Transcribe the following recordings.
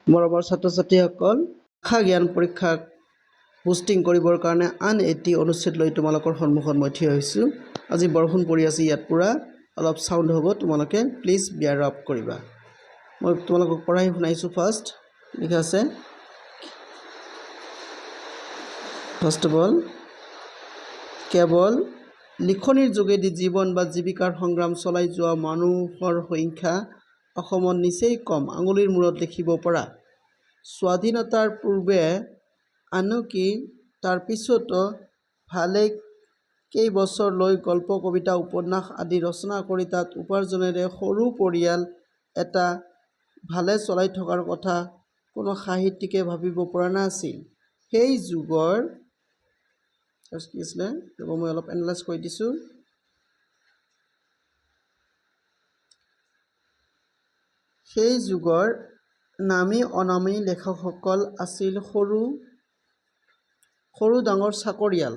মৰমৰ ছাত্ৰ ছাত্ৰীসকল, ভাষা জ্ঞান পৰীক্ষাক বুষ্টিং কৰিবৰ কাৰণে আন এটি অনুচ্ছেদ লৈ তোমালোকৰ সন্মুখত মই থিয় হৈছোঁ। আজি বৰষুণ পৰি আছে, ইয়াত পূৰা অলপ চাউণ্ড হ'ব, তোমালোকে প্লিজ বিয়াৰ আপ কৰিবা। মই তোমালোকক পঢ়াই শুনাইছোঁ। ফাৰ্ষ্ট লিখা আছে, ফাৰ্ষ্ট অফ অল, কেৱল লিখনিৰ যোগেদি জীৱন বা জীৱিকাৰ সংগ্ৰাম চলাই যোৱা মানুহৰ সংখ্যা অসমত নিচেই কম। আঙুলিৰ মূৰত লিখিব পৰা। স্বাধীনতাৰ পূৰ্বে আনকি তাৰ পিছতো ভালে কেইবছৰলৈ গল্প, কবিতা, উপন্যাস আদি ৰচনা কৰি তাত উপাৰ্জনেৰে সৰু পৰিয়াল এটা ভালে চলাই থকাৰ কথা কোনো সাহিত্যিকে ভাবিব পৰা নাছিল। সেই যুগৰ কি আছিলে, মই অলপ এনালাইজ কৰি দিছোঁ। সেই যুগৰ নামী অনামী লেখকসকল আছিল সৰু ডাঙৰ চাকৰিয়াল।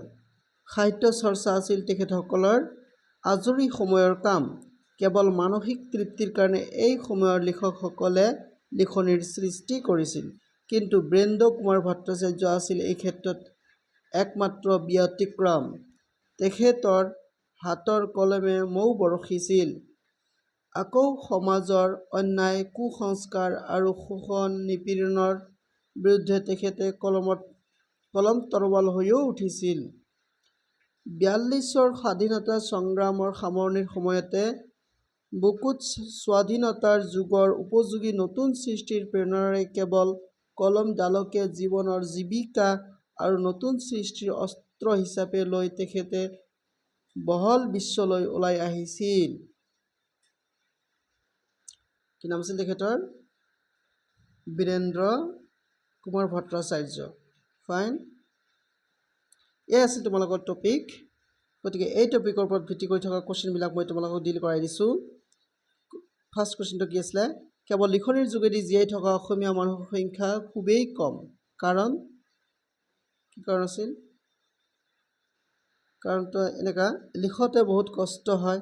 সাহিত্য চৰ্চা আছিল তেখেতসকলৰ আজৰি সময়ৰ কাম। কেৱল মানসিক তৃপ্তিৰ কাৰণে এই সময়ৰ লিখকসকলে লিখনিৰ সৃষ্টি কৰিছিল। কিন্তু বীৰেন্দ্ৰ কুমাৰ ভট্টাচাৰ্য আছিল এই ক্ষেত্ৰত একমাত্ৰ ব্যতিক্ৰম। তেখেতৰ হাতৰ কলমে মৌ বৰষিছিল। আকৌ সমাজৰ অন্যায়, কুসংস্কাৰ আৰু শোষণ নিপীড়নৰ বিৰুদ্ধে তেখেতে কলম তৰোৱাল হৈও উঠিছিল। ৪২ৰ স্বাধীনতা সংগ্ৰামৰ সামৰণিৰ সময়তে বুকুত স্বাধীনতাৰ যুগৰ উপযোগী নতুন সৃষ্টিৰ প্ৰেৰণাৰে কেৱল কলমডালকে জীৱনৰ জীৱিকা আৰু নতুন সৃষ্টিৰ অস্ত্ৰ হিচাপে লৈ তেখেতে বহল বিশ্বলৈ ওলাই আহিছিল। কি নাম আছিল তেখেতৰ? বীৰেন্দ্ৰ কুমাৰ ভট্টাচাৰ্য। ফাইন, এয়া আছিল তোমালোকৰ টপিক। গতিকে এই টপিকৰ ওপৰত ভিত্তি কৰি থকা কুৱেশ্যনবিলাক মই তোমালোকক ডিল কৰাই দিছোঁ। ফাৰ্ষ্ট কুৱেশ্যনটো কি আছিলে? কেৱল লিখনিৰ যোগেদি জীয়াই থকা অসমীয়া মানুহৰ সংখ্যা খুবেই কম। কাৰণ কি কাৰণ আছিল? কাৰণটো এনেকুৱা, লিখোঁতে বহুত কষ্ট হয়।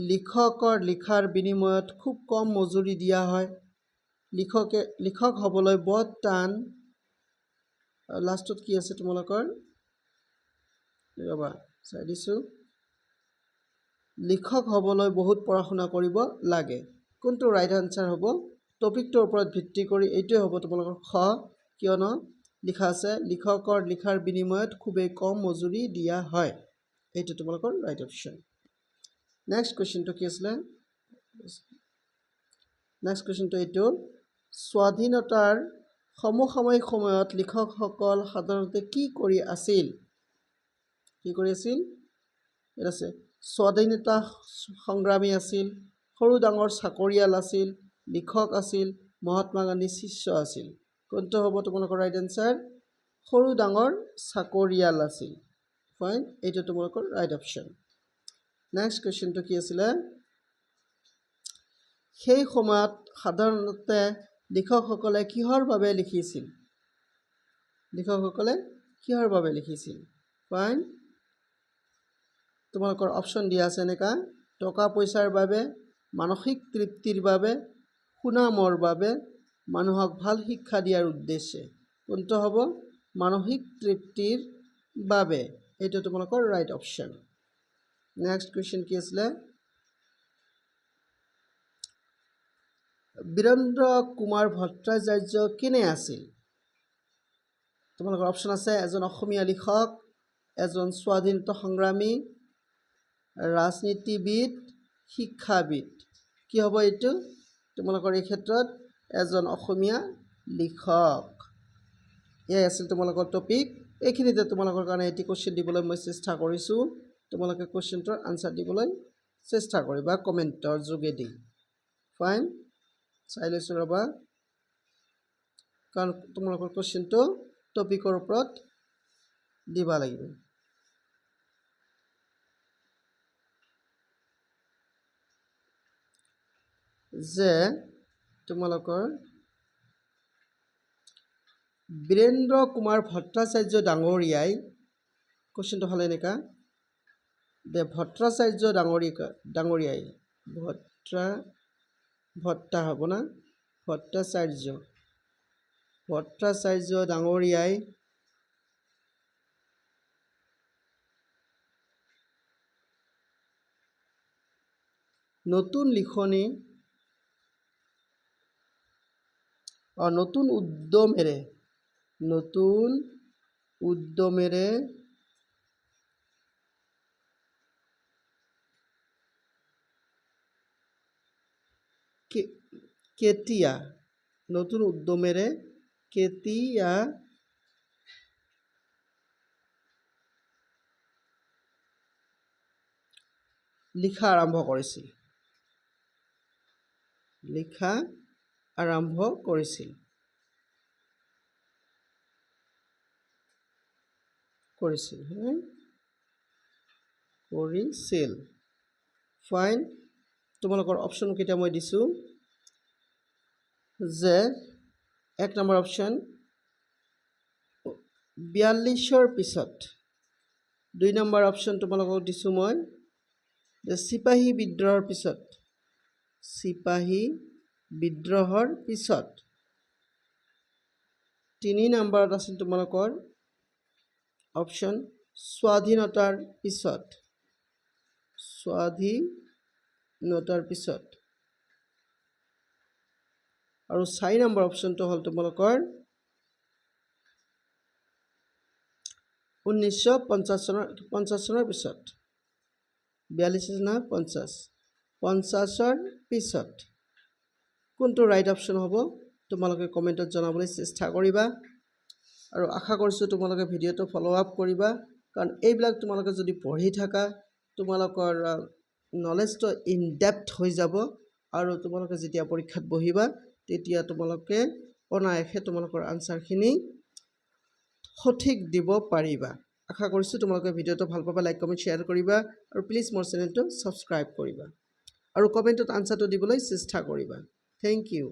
লিখকৰ লিখাৰ বিনিময়ত খুব কম মজুৰি দিয়া হয়। লিখক হ'বলৈ বৰ টান। লাষ্টত কি আছে তোমালোকৰ? ৰ'বা চাই দিছোঁ। লিখক হ'বলৈ বহুত পঢ়া শুনা কৰিব লাগে। কোনটো ৰাইট আনচাৰ হ'ব? টপিকটোৰ ওপৰত ভিত্তি কৰি এইটোৱে হ'ব তোমালোকৰ খ, কিয়নো লিখা আছে লিখকৰ লিখাৰ বিনিময়ত খুবেই কম মজুৰি দিয়া হয়। এইটো তোমালোকৰ ৰাইট অপশ্যন। নেক্সট কুৱেশ্যনটো কি আছিলে? নেক্সট কুৱেশ্যনটো এইটো, স্বাধীনতাৰ সমসাময়িক সময়ত লিখকসকল সাধাৰণতে কি কৰি আছিল? কি কৰি আছিল? ইয়াত আছে স্বাধীনতা সংগ্ৰামী আছিল, সৰু ডাঙৰ চাকৰিয়াল আছিল, লিখক আছিল, মহাত্মা গান্ধীৰ শিষ্য আছিল। কোনটো হ'ব তোমালোকৰ ৰাইট এনচাৰ? সৰু ডাঙৰ চাকৰিয়াল আছিল। ফাইন, এইটো তোমালোকৰ ৰাইট অপশ্যন। নেক্সট কুৱেশ্যনটো কি আছিলে? সেই সময়ত সাধাৰণতে লিখকসকলে কিহৰ বাবে লিখিছিল? লিখকসকলে কিহৰ বাবে লিখিছিল? ফাইন, তোমালোকৰ অপশ্যন দিয়া আছে এনেকুৱা, টকা পইচাৰ বাবে, মানসিক তৃপ্তিৰ বাবে, সুনামৰ বাবে, মানুহক ভাল শিক্ষা দিয়াৰ উদ্দেশ্যে। কোনটো হ'ব? মানসিক তৃপ্তিৰ বাবে। এইটো তোমালোকৰ ৰাইট অপশ্যন। নেক্সট কুৱেশ্যন কি আছিলে? বীৰেন্দ্ৰ কুমাৰ ভট্টাচাৰ্য কেনে আছিল? তোমালোকৰ অপশ্যন আছে এজন অসমীয়া লিখক, এজন স্বাধীনতা সংগ্ৰামী, ৰাজনীতিবিদ, শিক্ষাবিদ। কি হ'ব এইটো? তোমালোকৰ এই ক্ষেত্ৰত এজন অসমীয়া লিখক। এয়াই আছিল তোমালোকৰ টপিক। এইখিনিতে তোমালোকৰ কাৰণে এটি কুৱেশ্যন দিবলৈ মই চেষ্টা কৰিছোঁ। তোমালোকে কুৱেশ্যনটোৰ আনচাৰ দিবলৈ চেষ্টা কৰিবা কমেণ্টৰ যোগেদি। ফাইন, চাই লৈছোঁ ৰ'বা, কাৰণ তোমালোকৰ কুৱেশ্যনটো টপিকৰ ওপৰত দিব লাগিব। যে তোমালোকৰ বীৰেন্দ্ৰ কুমাৰ ভট্টাচাৰ্য ডাঙৰীয়াই, কুৱেশ্যনটো হ'লে এনেকুৱা, যে ভট্টাচাৰ্য ডাঙৰীয়াই ভট্টা হ'ব না, ভট্টাচাৰ্য ভট্টাচাৰ্য ডাঙৰীয়াই নতুন লিখনি নতুন উদ্যমেৰে কেতিয়া লিখা আৰম্ভ কৰিছিল ফাইন তোমালোকৰ অপশ্যন কেইটা মই দিছোঁ যে 1 নম্বৰ অপশ্যন 42ৰ পিছত 2 নম্বৰ অপশ্যন তোমালোকক দিছোঁ মই যে চিপাহী বিদ্ৰোহৰ পিছত 3 নম্বৰত আছিল তোমালোকৰ অপশ্যন স্বাধীনতাৰ পিছত আৰু 4 নম্বৰ অপশ্যনটো হ'ল তোমালোকৰ 1950 চনৰ পিছত 42 নহয় 50ৰ পিছত কোনটো ৰাইট অপশ্যন হ'ব তোমালোকে কমেণ্টত জনাবলৈ চেষ্টা কৰিবা আৰু আশা কৰিছোঁ তোমালোকে ভিডিঅ'টো ফ'ল' আপ কৰিবা কাৰণ এইবিলাক তোমালোকে যদি পঢ়ি থাকা তোমালোকৰ নলেজটো ইন ডেপথ হৈ যাব আৰু তোমালোকে যেতিয়া পৰীক্ষাত বহিবা তেতিয়া তোমালোকে অনায়াসে তোমালোকৰ আনচাৰখিনি সঠিক দিব পাৰিবা আশা কৰিছোঁ তোমালোকে ভিডিঅ'টো ভাল পাবা লাইক কমেণ্ট শ্বেয়াৰ কৰিবা আৰু প্লিজ মোৰ চেনেলটো ছাবস্ক্ৰাইব কৰিবা আৰু কমেণ্টত আনচাৰটো দিবলৈ চেষ্টা কৰিবা থেংক ইউ